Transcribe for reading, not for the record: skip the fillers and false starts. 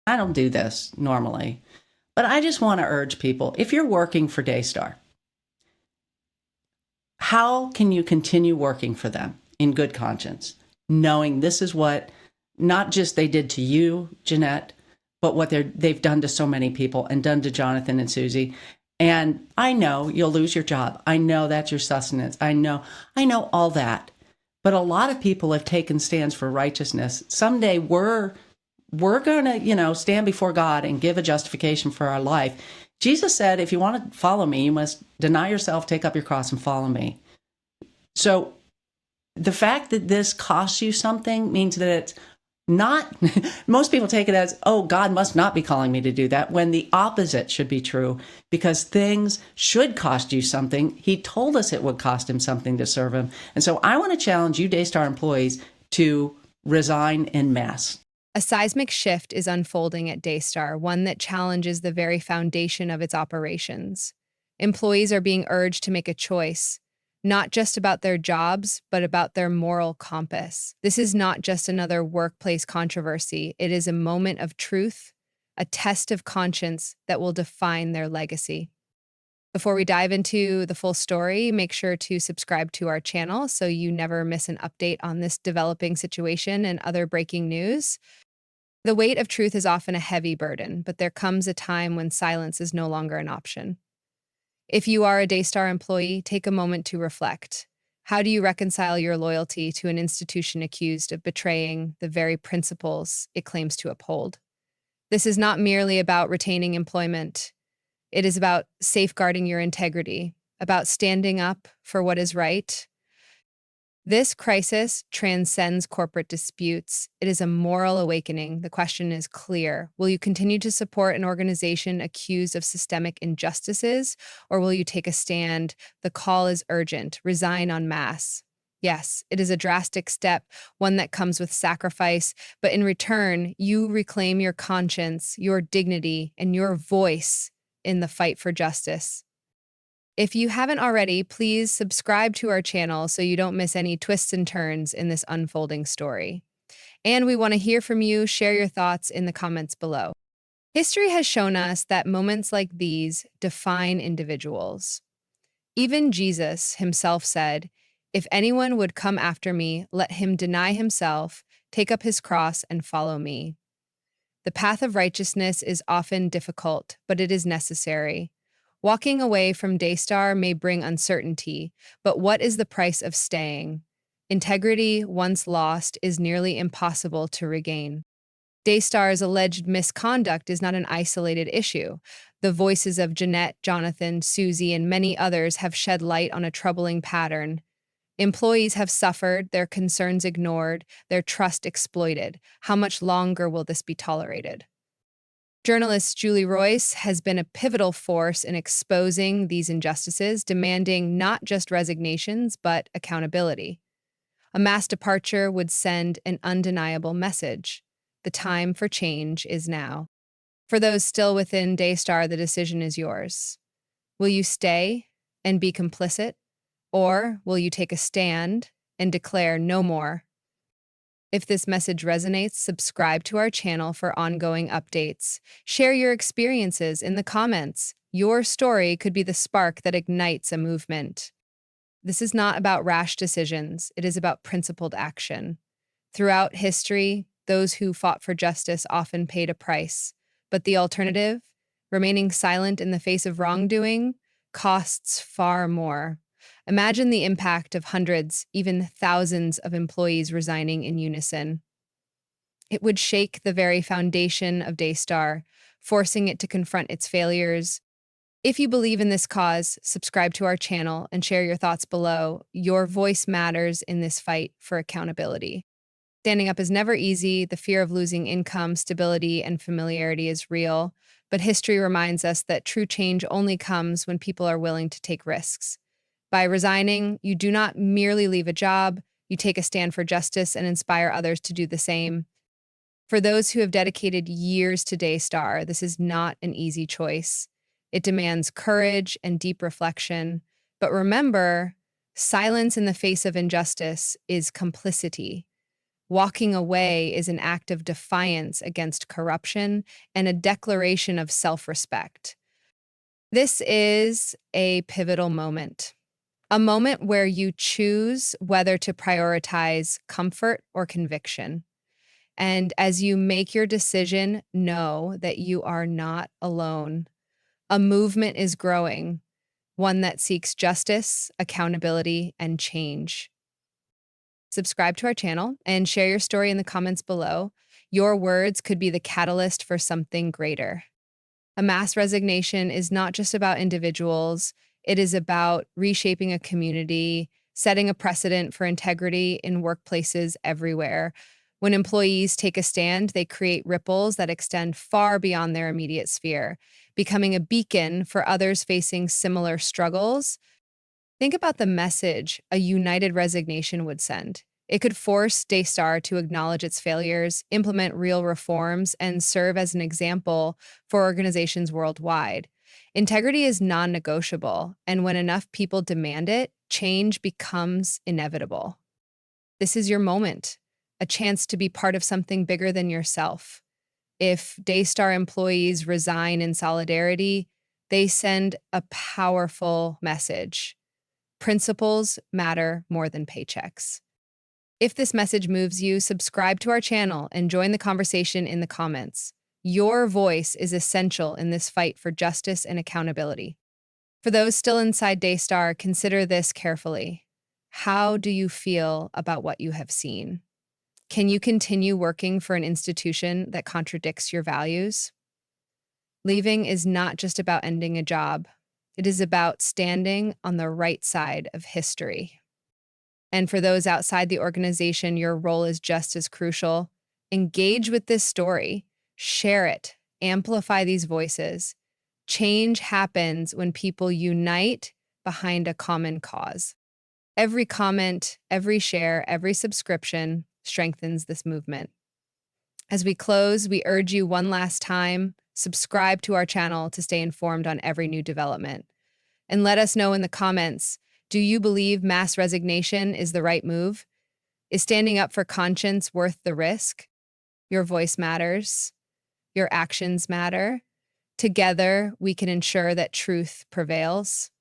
I don't do this normally, but I just want to urge people, if you're working for Daystar, how can you continue working for them in good conscience, knowing this is what not just they did to you, Jeanette, but what they've done to so many people and done to Jonathan and Susie. And I know you'll lose your job. I know that's your sustenance. I know all that. But a lot of people have taken stands for righteousness. Someday we're going to, stand before God and give a justification for our life. Jesus said, if you want to follow me, you must deny yourself, take up your cross, and follow me. So the fact that this costs you something means that it's not, most people take it as, oh, God must not be calling me to do that, when the opposite should be true, because things should cost you something. He told us it would cost him something to serve him. And so I want to challenge you, Daystar employees, to resign en masse. A seismic shift is unfolding at Daystar, one that challenges the very foundation of its operations. Employees are being urged to make a choice, not just about their jobs, but about their moral compass. This is not just another workplace controversy. It is a moment of truth, a test of conscience that will define their legacy. Before we dive into the full story, make sure to subscribe to our channel so you never miss an update on this developing situation and other breaking news. The weight of truth is often a heavy burden, but there comes a time when silence is no longer an option. If you are a Daystar employee, take a moment to reflect. How do you reconcile your loyalty to an institution accused of betraying the very principles it claims to uphold? This is not merely about retaining employment. It is about safeguarding your integrity, about standing up for what is right. This crisis transcends corporate disputes. It is a moral awakening. The question is clear. Will you continue to support an organization accused of systemic injustices, or will you take a stand? The call is urgent. Resign en masse. Yes, it is a drastic step, one that comes with sacrifice, but in return, you reclaim your conscience, your dignity, and your voice in the fight for justice. If you haven't already, please subscribe to our channel so you don't miss any twists and turns in this unfolding story. And we want to hear from you. Share your thoughts in the comments below. History has shown us that moments like these define individuals. Even Jesus himself said, "If anyone would come after me, let him deny himself, take up his cross, and follow me." The path of righteousness is often difficult, but it is necessary. Walking away from Daystar may bring uncertainty, but what is the price of staying? Integrity, once lost, is nearly impossible to regain. Daystar's alleged misconduct is not an isolated issue. The voices of Jeanette, Jonathan, Susie, and many others have shed light on a troubling pattern. Employees have suffered, their concerns ignored, their trust exploited. How much longer will this be tolerated? Journalist Julie Royce has been a pivotal force in exposing these injustices, demanding not just resignations, but accountability. A mass departure would send an undeniable message. The time for change is now. For those still within Daystar, the decision is yours. Will you stay and be complicit, or will you take a stand and declare no more? If this message resonates, subscribe to our channel for ongoing updates. Share your experiences in the comments. Your story could be the spark that ignites a movement. This is not about rash decisions. It is about principled action. Throughout history, those who fought for justice often paid a price. But the alternative, remaining silent in the face of wrongdoing, costs far more. Imagine the impact of hundreds, even thousands of employees resigning in unison. It would shake the very foundation of Daystar, forcing it to confront its failures. If you believe in this cause, subscribe to our channel and share your thoughts below. Your voice matters in this fight for accountability. Standing up is never easy. The fear of losing income, stability, and familiarity is real. But history reminds us that true change only comes when people are willing to take risks. By resigning, you do not merely leave a job, you take a stand for justice and inspire others to do the same. For those who have dedicated years to Daystar, this is not an easy choice. It demands courage and deep reflection. But remember, silence in the face of injustice is complicity. Walking away is an act of defiance against corruption and a declaration of self-respect. This is a pivotal moment, a moment where you choose whether to prioritize comfort or conviction. And as you make your decision, know that you are not alone. A movement is growing, one that seeks justice, accountability, and change. Subscribe to our channel and share your story in the comments below. Your words could be the catalyst for something greater. A mass resignation is not just about individuals, it is about reshaping a community, setting a precedent for integrity in workplaces everywhere. When employees take a stand, they create ripples that extend far beyond their immediate sphere, becoming a beacon for others facing similar struggles. Think about the message a united resignation would send. It could force Daystar to acknowledge its failures, implement real reforms, and serve as an example for organizations worldwide. Integrity is non negotiable, and when enough people demand it, change becomes inevitable. This is your moment, a chance to be part of something bigger than yourself. If Daystar employees resign in solidarity, they send a powerful message. Principles matter more than paychecks. If this message moves you, subscribe to our channel and join the conversation in the comments. Your voice is essential in this fight for justice and accountability. For those still inside Daystar, consider this carefully. How do you feel about what you have seen? Can you continue working for an institution that contradicts your values? Leaving is not just about ending a job. It is about standing on the right side of history. And for those outside the organization, your role is just as crucial. Engage with this story, share it, amplify these voices. Change happens when people unite behind a common cause. Every comment, every share, every subscription strengthens this movement. As we close, we urge you one last time, subscribe to our channel to stay informed on every new development. And let us know in the comments, do you believe mass resignation is the right move? Is standing up for conscience worth the risk? Your voice matters. Your actions matter. Together, we can ensure that truth prevails.